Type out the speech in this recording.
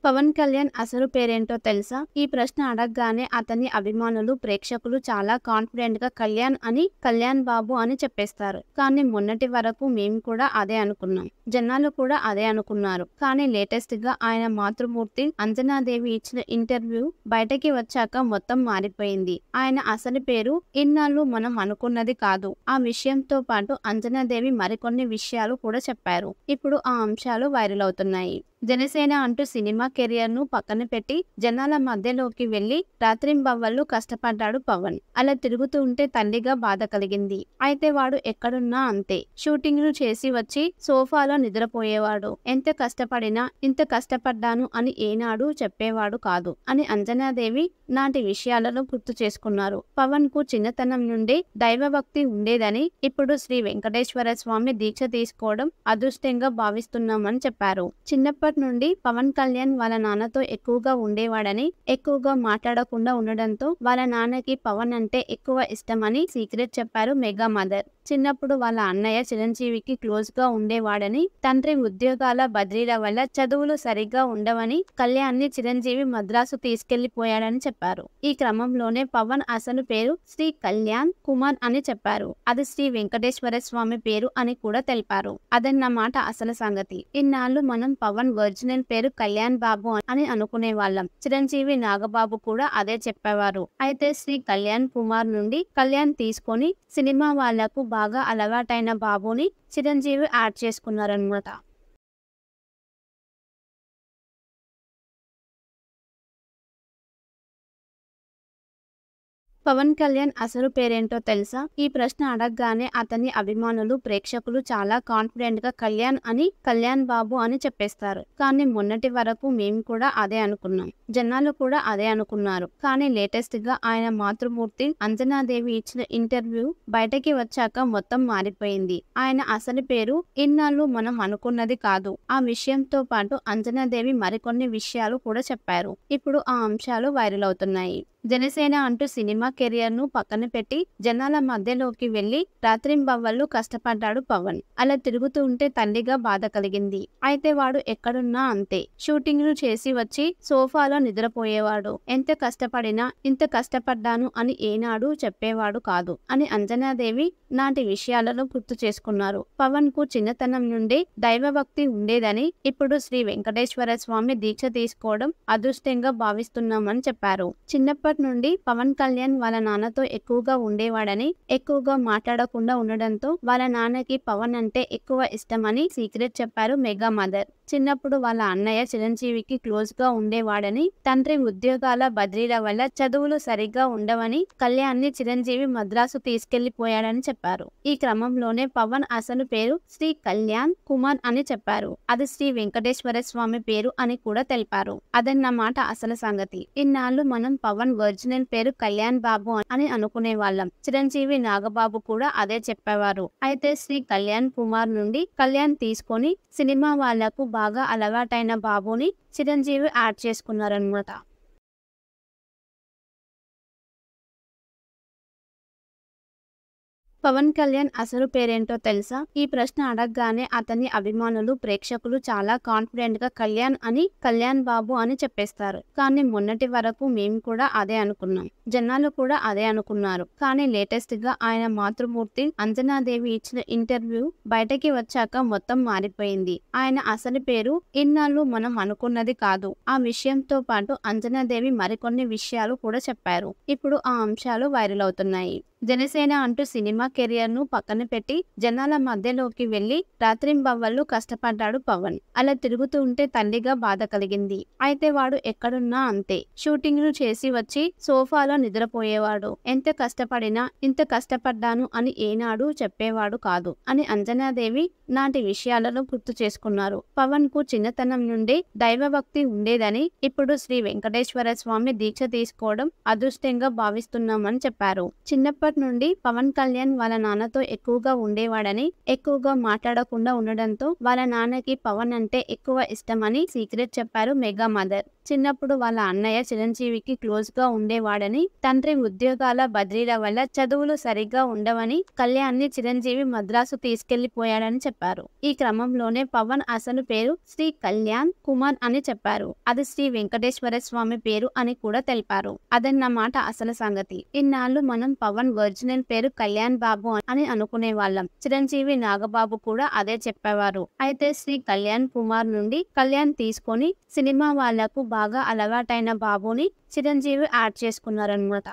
పవన్ కళ్యాణ్ అసలు పేరేంటో తెలుసా? ఈ ప్రశ్న అడగ్గానే అతని అభిమానులు, ప్రేక్షకులు చాలా కాన్ఫిడెంట్ గా కళ్యాణ్ బాబు అని చెప్పేస్తారు. కానీ మొన్నటి వరకు మేము కూడా అదే అనుకున్నాం. జనాలు కూడా అదే అనుకున్నారు. కానీ లేటెస్ట్ గా ఆయన మాతృమూర్తి అంజనాదేవి ఇచ్చిన ఇంటర్వ్యూ బయటకి వచ్చాక మొత్తం మారిపోయింది. ఆయన అసలు పేరు ఇన్నాళ్ళు మనం అనుకున్నది కాదు. ఆ విషయంతో పాటు అంజనాదేవి మరికొన్ని విషయాలు కూడా చెప్పారు. ఇప్పుడు ఆ అంశాలు వైరల్ అవుతున్నాయి. జనసేన అంటూ సినిమా కెరియర్ ను పక్కన పెట్టి జనాల మధ్యలోకి వెళ్లి రాత్రింబవళ్లు కష్టపడ్డాడు పవన్. అలా తిరుగుతూ ఉంటే తండ్రిగా బాధ కలిగింది. అయితే వాడు ఎక్కడున్నా అంతే. షూటింగ్ ను చేసి వచ్చి సోఫాలో నిద్రపోయేవాడు. ఎంత కష్టపడినా ఇంత కష్టపడ్డాను అని ఏనాడు చెప్పేవాడు కాదు అని అంజనాదేవి నాటి విషయాలను గుర్తు చేసుకున్నారు. పవన్ కు చిన్నతనం నుండి దైవభక్తి ఉండేదని, ఇప్పుడు శ్రీ వెంకటేశ్వర స్వామి దీక్ష తీసుకోవడం అదృష్టంగా భావిస్తున్నామని చెప్పారు. చిన్నప్పటి నుండి పవన్ కళ్యాణ్ వాళ్ళ నాన్నతో ఎక్కువగా ఉండేవాడని, ఎక్కువగా మాట్లాడకుండా ఉండడంతో వాళ్ళ నాన్నకి పవన్ అంటే ఎక్కువ ఇష్టమని సీక్రెట్ చెప్పారు మెగా మదర్. చిన్నప్పుడు వాళ్ళ అన్నయ్య చిరంజీవికి క్లోజ్ గా ఉండేవాడని, తండ్రి ఉద్యోగాల బదిలీల వల్ల చదువులు సరిగ్గా ఉండవని కళ్యాణ్ ని చిరంజీవి మద్రాసు తీసుకెళ్లిపోయాడని చెప్పారు. ఈ క్రమంలోనే పవన్ అసలు పేరు శ్రీ కళ్యాణ్ కుమార్ అని చెప్పారు. అది శ్రీ వెంకటేశ్వర స్వామి పేరు అని కూడా తెలిపారు. అదన్నమాట అసలు సంగతి. ఇన్నాళ్ళు మనం పవన్ ఒరిజినల్ పేరు కళ్యాణ్ బాబు అని అనుకునే వాళ్ళం. చిరంజీవి నాగబాబు కూడా అదే చెప్పేవారు. అయితే శ్రీ కళ్యాణ్ కుమార్ నుండి కళ్యాణ్ తీసుకొని సినిమా వాళ్లకు బాగా అలవాటైన బాబుని చిరంజీవి యాడ్ చేసుకున్నారన్నమాట. పవన్ కళ్యాణ్ అసలు పేరేంటో తెలుసా? ఈ ప్రశ్న అడగ్గానే అతని అభిమానులు, ప్రేక్షకులు చాలా కాన్ఫిడెంట్ గా కళ్యాణ్ బాబు అని చెప్పేస్తారు. కానీ మొన్నటి వరకు మేము కూడా అదే అనుకున్నాం. జనాలు కూడా అదే అనుకున్నారు. కానీ లేటెస్ట్ గా ఆయన మాతృమూర్తి అంజనాదేవి ఇచ్చిన ఇంటర్వ్యూ బయటకి వచ్చాక మొత్తం మారిపోయింది. ఆయన అసలు పేరు ఇన్నాళ్ళు మనం అనుకున్నది కాదు. ఆ విషయంతో పాటు అంజనాదేవి మరికొన్ని విషయాలు కూడా చెప్పారు. ఇప్పుడు ఆ అంశాలు వైరల్ అవుతున్నాయి. జనసేన అంటూ సినిమా కెరియర్ ను పక్కన పెట్టి జనాల మధ్యలోకి వెళ్లి రాత్రింబవళ్లు కష్టపడ్డాడు పవన్. అలా తిరుగుతూ ఉంటే తండ్రిగా బాధ కలిగింది. అయితే వాడు ఎక్కడున్నా అంతే. షూటింగ్ ను చేసి వచ్చి సోఫాలో నిద్రపోయేవాడు. ఎంత కష్టపడినా ఇంత కష్టపడ్డాను అని ఏనాడు చెప్పేవాడు కాదు అని అంజనాదేవి నాటి విషయాలను గుర్తు చేసుకున్నారు. పవన్ కు చిన్నతనం నుండి దైవభక్తి ఉండేదని, ఇప్పుడు శ్రీ వెంకటేశ్వర స్వామి దీక్ష తీసుకోవడం అదృష్టంగా భావిస్తున్నామని చెప్పారు. చిన్నప్పటి నుండి పవన్ కళ్యాణ్ వాళ్ళ నాన్నతో ఎక్కువగా ఉండేవాడని, ఎక్కువగా మాట్లాడకుండా ఉండడంతో వాళ్ళ నాన్నకి పవన్ అంటే ఎక్కువ ఇష్టమని సీక్రెట్ చెప్పారు మెగా మదర్. చిన్నప్పుడు వాళ్ళ అన్నయ్య చిరంజీవికి క్లోజ్ గా ఉండేవాడని, తండ్రి ఉద్యోగాల బదిలీల వల్ల చదువులు సరిగ్గా ఉండవని కళ్యాణ్ ని చిరంజీవి మద్రాసు తీసుకెళ్లిపోయాడని చెప్పారు. ఈ క్రమంలోనే పవన్ అసలు పేరు శ్రీ కళ్యాణ్ కుమార్ అని చెప్పారు. అది శ్రీ వెంకటేశ్వర స్వామి పేరు అని కూడా తెలిపారు. అదన్నమాట అసలు సంగతి. ఇన్నాళ్ళు మనం పవన్ ఒరిజినల్ పేరు కళ్యాణ్ బాబు అని అనుకునే వాళ్ళం. చిరంజీవి నాగబాబు కూడా అదే చెప్పేవారు. అయితే శ్రీ కళ్యాణ్ కుమార్ నుండి కళ్యాణ్ తీసుకొని సినిమా వాళ్లకు బాగా అలవాటైన బాబుని చిరంజీవి యాడ్ చేసుకున్నారన్నమాట. పవన్ కళ్యాణ్ అసలు పేరేంటో తెలుసా? ఈ ప్రశ్న అడగ్గానే అతని అభిమానులు, ప్రేక్షకులు చాలా కాన్ఫిడెంట్ గా కళ్యాణ్ బాబు అని చెప్పేస్తారు. కానీ మొన్నటి వరకు మేము కూడా అదే అనుకున్నాం. జనాలు కూడా అదే అనుకున్నారు. కానీ లేటెస్ట్ గా ఆయన మాతృమూర్తి అంజనాదేవి ఇచ్చిన ఇంటర్వ్యూ బయటకి వచ్చాక మొత్తం మారిపోయింది. ఆయన అసలు పేరు ఇన్నాళ్ళు మనం అనుకున్నది కాదు. ఆ విషయంతో పాటు అంజనాదేవి మరికొన్ని విషయాలు కూడా చెప్పారు. ఇప్పుడు ఆ అంశాలు వైరల్ అవుతున్నాయి. జనసేన అంటూ సినిమా కెరియర్ ను పక్కన పెట్టి జనాల మధ్యలోకి వెళ్లి రాత్రింబవళ్లు కష్టపడ్డాడు పవన్. అలా తిరుగుతూ ఉంటే తండ్రిగా బాధ కలిగింది. అయితే వాడు ఎక్కడున్నా అంతే. షూటింగ్ ను చేసి వచ్చి సోఫాలో నిద్రపోయేవాడు. ఎంత కష్టపడినా ఇంత కష్టపడ్డాను అని ఏనాడు చెప్పేవాడు కాదు అని అంజనాదేవి నాటి విషయాలను గుర్తు చేసుకున్నారు. పవన్ కు చిన్నతనం నుండి దైవభక్తి ఉండేదని, ఇప్పుడు శ్రీ వెంకటేశ్వర స్వామి దీక్ష తీసుకోవడం అదృష్టంగా భావిస్తున్నామని చెప్పారు. చిన్నప్పటి నుండి పవన్ కళ్యాణ్ వాళ్ళ నాన్నతో ఎక్కువగా ఉండేవాడని, ఎక్కువగా మాట్లాడకుండా ఉండడంతో వాళ్ళ నాన్నకి పవన్ అంటే ఎక్కువ ఇష్టమని సీక్రెట్ చెప్పారు మెగా మదర్. చిన్నప్పుడు వాళ్ళ అన్నయ్య చిరంజీవికి క్లోజ్ గా ఉండేవాడని, తండ్రి ఉద్యోగాల బదిలీల వల్ల చదువులు సరిగ్గా ఉండవని కళ్యాణ్ ని చిరంజీవి మద్రాసు తీసుకెళ్లిపోయాడని చెప్పారు. ఈ క్రమంలోనే పవన్ అసలు పేరు శ్రీ కళ్యాణ్ కుమార్ అని చెప్పారు. అది శ్రీ వెంకటేశ్వర స్వామి పేరు అని కూడా తెలిపారు. అదన్నమాట అసలు సంగతి. ఇన్నాళ్ళు మనం పవన్ ఒరిజినల్ పేరు కళ్యాణ్ బాబు అని అనుకునే వాళ్ళం. చిరంజీవి నాగబాబు కూడా అదే చెప్పేవారు. అయితే శ్రీ కళ్యాణ్ కుమార్ నుండి కళ్యాణ్ తీసుకొని సినిమా వాళ్లకు బాగా అలవాటైన బాబుని చిరంజీవి యాడ్ చేసుకున్నారన్నమాట.